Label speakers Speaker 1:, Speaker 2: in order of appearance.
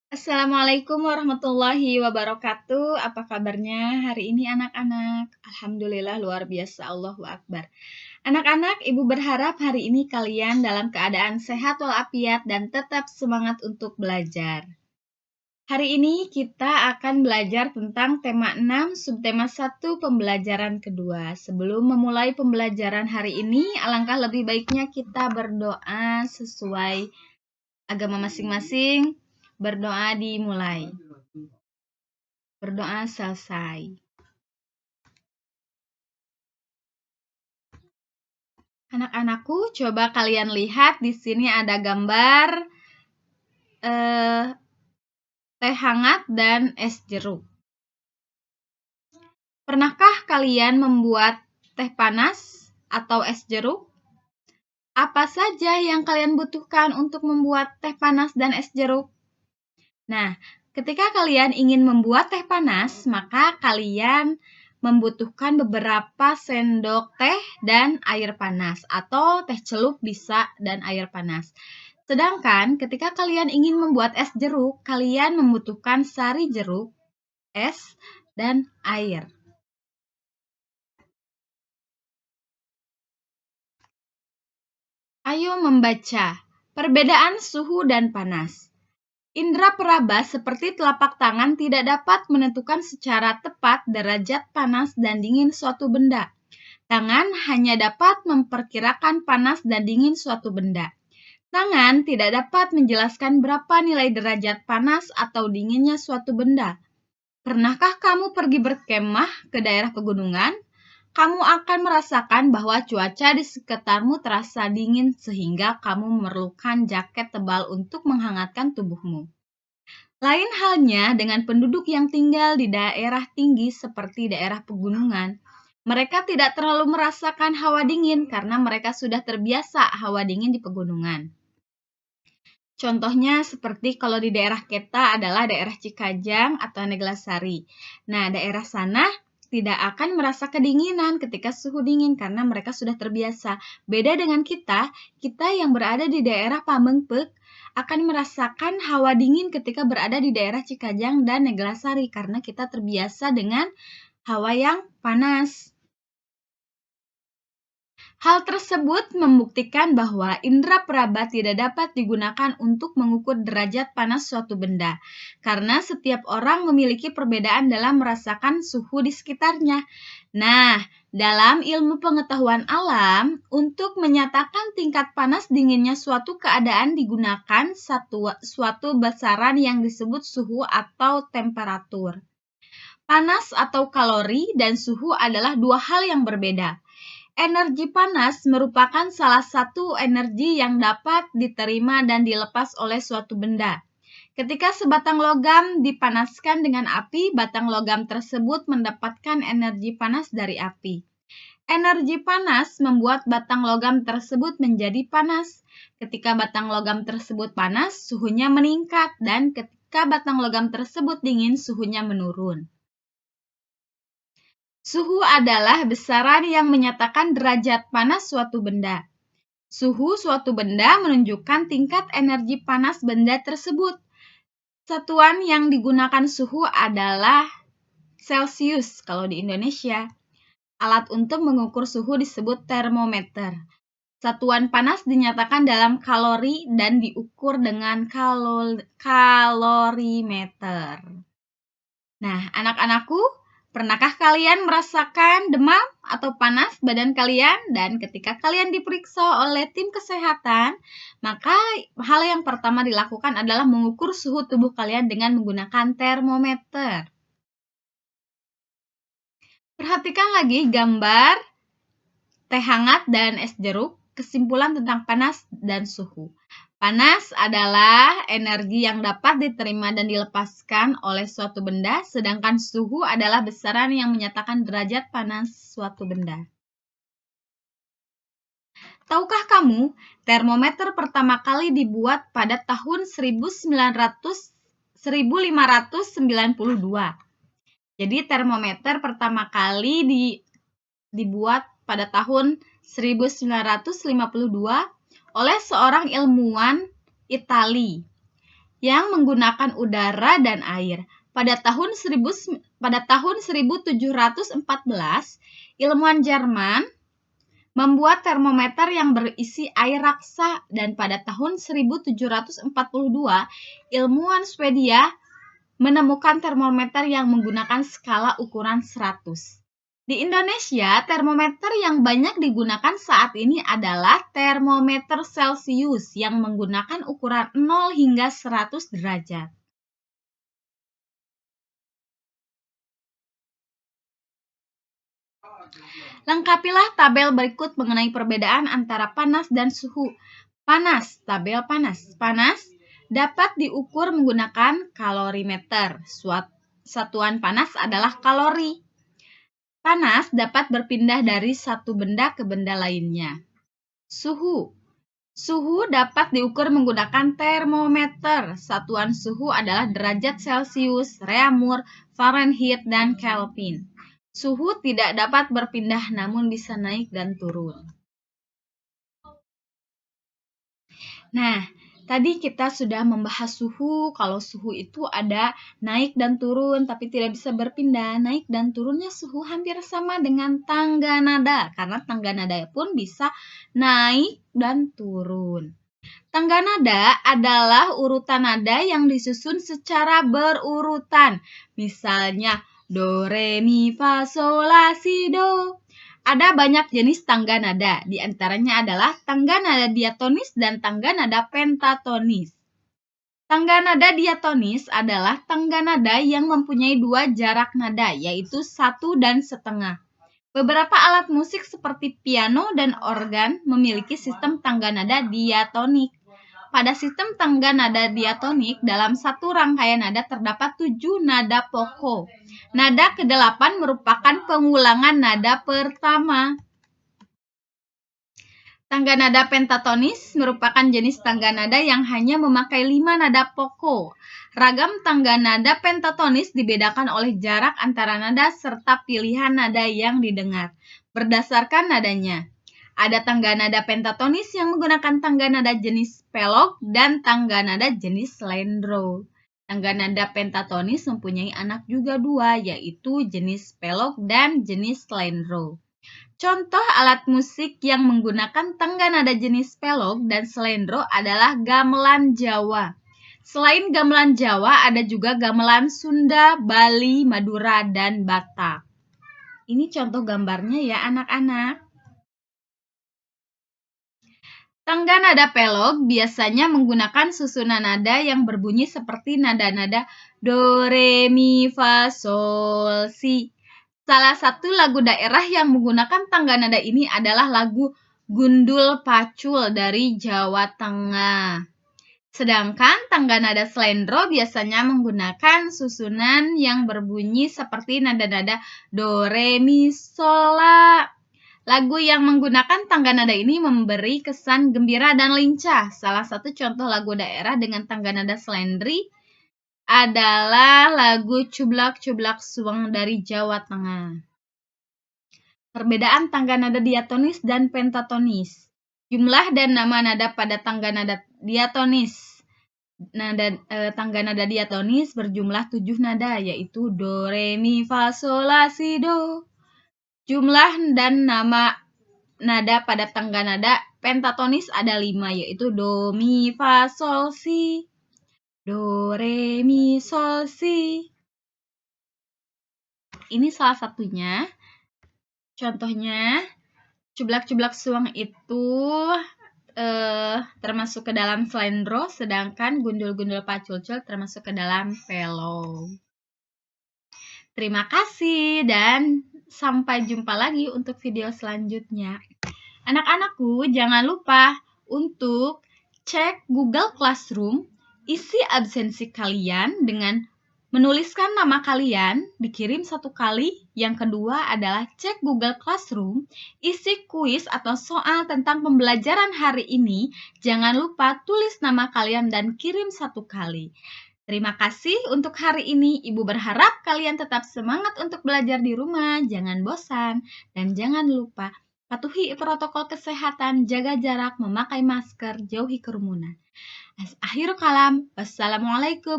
Speaker 1: Assalamualaikum warahmatullahi wabarakatuh. Apa kabarnya hari ini anak-anak? Alhamdulillah luar biasa, Allahu Akbar. Anak-anak, Ibu berharap hari ini kalian dalam keadaan sehat walafiat dan tetap semangat untuk belajar. Hari ini kita akan belajar tentang tema 6, subtema 1, pembelajaran kedua. Sebelum memulai pembelajaran hari ini, alangkah lebih baiknya kita berdoa sesuai agama masing-masing. Berdoa dimulai. Berdoa selesai. Anak-anakku, coba kalian lihat di sini ada gambar teh hangat dan es jeruk. Pernahkah kalian membuat teh panas atau es jeruk? Apa saja yang kalian butuhkan untuk membuat teh panas dan es jeruk? Nah, ketika kalian ingin membuat teh panas, maka kalian membutuhkan beberapa sendok teh dan air panas, atau teh celup bisa dan air panas. Sedangkan ketika kalian ingin membuat es jeruk, kalian membutuhkan sari jeruk, es, dan air. Ayo membaca perbedaan suhu dan panas. Indra peraba seperti telapak tangan tidak dapat menentukan secara tepat derajat panas dan dingin suatu benda. Tangan hanya dapat memperkirakan panas dan dingin suatu benda. Tangan tidak dapat menjelaskan berapa nilai derajat panas atau dinginnya suatu benda. Pernahkah kamu pergi berkemah ke daerah pegunungan? Kamu akan merasakan bahwa cuaca di sekitarmu terasa dingin sehingga kamu memerlukan jaket tebal untuk menghangatkan tubuhmu. Lain halnya dengan penduduk yang tinggal di daerah tinggi seperti daerah pegunungan. Mereka tidak terlalu merasakan hawa dingin karena mereka sudah terbiasa hawa dingin di pegunungan. Contohnya seperti kalau di daerah kita adalah daerah Cikajang atau Neglasari. Nah, daerah sana tidak akan merasa kedinginan ketika suhu dingin karena mereka sudah terbiasa. Beda dengan kita yang berada di daerah Pamengpeuk akan merasakan hawa dingin ketika berada di daerah Cikajang dan Neglasari karena kita terbiasa dengan hawa yang panas. Hal tersebut membuktikan bahwa indera peraba tidak dapat digunakan untuk mengukur derajat panas suatu benda, karena setiap orang memiliki perbedaan dalam merasakan suhu di sekitarnya. Nah, dalam ilmu pengetahuan alam, untuk menyatakan tingkat panas dinginnya suatu keadaan digunakan suatu besaran yang disebut suhu atau temperatur. Panas atau kalori dan suhu adalah dua hal yang berbeda. Energi panas merupakan salah satu energi yang dapat diterima dan dilepas oleh suatu benda. Ketika sebatang logam dipanaskan dengan api, batang logam tersebut mendapatkan energi panas dari api. Energi panas membuat batang logam tersebut menjadi panas. Ketika batang logam tersebut panas, suhunya meningkat, dan ketika batang logam tersebut dingin, suhunya menurun. Suhu adalah besaran yang menyatakan derajat panas suatu benda. Suhu suatu benda menunjukkan tingkat energi panas benda tersebut. Satuan yang digunakan suhu adalah Celsius kalau di Indonesia. Alat untuk mengukur suhu disebut termometer. Satuan panas dinyatakan dalam kalori dan diukur dengan kalorimeter. Nah, anak-anakku, pernahkah kalian merasakan demam atau panas badan kalian? Dan ketika kalian diperiksa oleh tim kesehatan, maka hal yang pertama dilakukan adalah mengukur suhu tubuh kalian dengan menggunakan termometer. Perhatikan lagi gambar teh hangat dan es jeruk, kesimpulan tentang panas dan suhu. Panas adalah energi yang dapat diterima dan dilepaskan oleh suatu benda, sedangkan suhu adalah besaran yang menyatakan derajat panas suatu benda. Tahukah kamu, termometer pertama kali dibuat pada tahun 1592. Jadi termometer pertama kali dibuat pada tahun 1952 oleh seorang ilmuwan Itali. yang menggunakan udara dan air. Pada tahun 1714, ilmuwan Jerman membuat termometer yang berisi air raksa, dan pada tahun 1742, ilmuwan Swedia menemukan termometer yang menggunakan skala ukuran 100. Di Indonesia, termometer yang banyak digunakan saat ini adalah termometer Celcius yang menggunakan ukuran 0 hingga 100 derajat. Lengkapilah tabel berikut mengenai perbedaan antara panas dan suhu. Panas, tabel panas. Panas dapat diukur menggunakan kalorimeter. Satuan panas adalah kalori. Panas dapat berpindah dari satu benda ke benda lainnya. Suhu. Suhu dapat diukur menggunakan termometer. Satuan suhu adalah derajat Celcius, Reaumur, Fahrenheit, dan Kelvin. Suhu tidak dapat berpindah namun bisa naik dan turun. Nah, tadi kita sudah membahas suhu. Kalau suhu itu ada naik dan turun, tapi tidak bisa berpindah. Naik dan turunnya suhu hampir sama dengan tangga nada, karena tangga nada pun bisa naik dan turun. Tangga nada adalah urutan nada yang disusun secara berurutan. Misalnya, do, re, mi, fa, sol, la, si, do. Ada banyak jenis tangga nada, di antaranya adalah tangga nada diatonis dan tangga nada pentatonis. Tangga nada diatonis adalah tangga nada yang mempunyai dua jarak nada, yaitu 1 dan setengah. Beberapa alat musik seperti piano dan organ memiliki sistem tangga nada diatonik. Pada sistem tangga nada diatonik, dalam satu rangkaian nada terdapat 7 nada pokok. Nada ke-8 merupakan pengulangan nada pertama. Tangga nada pentatonis merupakan jenis tangga nada yang hanya memakai 5 nada pokok. Ragam tangga nada pentatonis dibedakan oleh jarak antara nada serta pilihan nada yang didengar berdasarkan nadanya. Ada tangga nada pentatonis yang menggunakan tangga nada jenis pelog dan tangga nada jenis slendro. Tangga nada pentatonis mempunyai anak juga dua, yaitu jenis pelog dan jenis slendro. Contoh alat musik yang menggunakan tangga nada jenis pelog dan slendro adalah gamelan Jawa. Selain gamelan Jawa, ada juga gamelan Sunda, Bali, Madura, dan Batak. Ini contoh gambarnya ya anak-anak. Tangga nada pelog biasanya menggunakan susunan nada yang berbunyi seperti nada-nada do, re, mi, fa, sol, si. Salah satu lagu daerah yang menggunakan tangga nada ini adalah lagu Gundul Pacul dari Jawa Tengah. Sedangkan tangga nada slendro biasanya menggunakan susunan yang berbunyi seperti nada-nada do, re, mi, sol, la. Lagu yang menggunakan tangga nada ini memberi kesan gembira dan lincah. Salah satu contoh lagu daerah dengan tangga nada slendri adalah lagu Cublak Cublak Suweng dari Jawa Tengah. Perbedaan tangga nada diatonis dan pentatonis. Jumlah dan nama nada pada tangga nada diatonis. Tangga nada diatonis berjumlah 7 nada, yaitu do, re, mi, fa, sol, la, si, do. Jumlah dan nama nada pada tangga nada pentatonis ada 5, yaitu do, mi, fa, sol, si. Do, re, mi, sol, si. Ini salah satunya. Contohnya, Cublak-Cublak Suweng itu termasuk ke dalam slendro, sedangkan Gundul-Gundul Paculcul termasuk ke dalam pelog. Terima kasih dan sampai jumpa lagi untuk video selanjutnya. Anak-anakku, jangan lupa untuk cek Google Classroom, isi absensi kalian dengan menuliskan nama kalian, dikirim 1 kali. Yang kedua adalah cek Google Classroom, isi kuis atau soal tentang pembelajaran hari ini. Jangan lupa tulis nama kalian dan kirim 1 kali. Terima kasih untuk hari ini. Ibu berharap kalian tetap semangat untuk belajar di rumah, jangan bosan, dan jangan lupa patuhi protokol kesehatan, jaga jarak, memakai masker, jauhi kerumunan. Akhirul kalam. Wassalamualaikum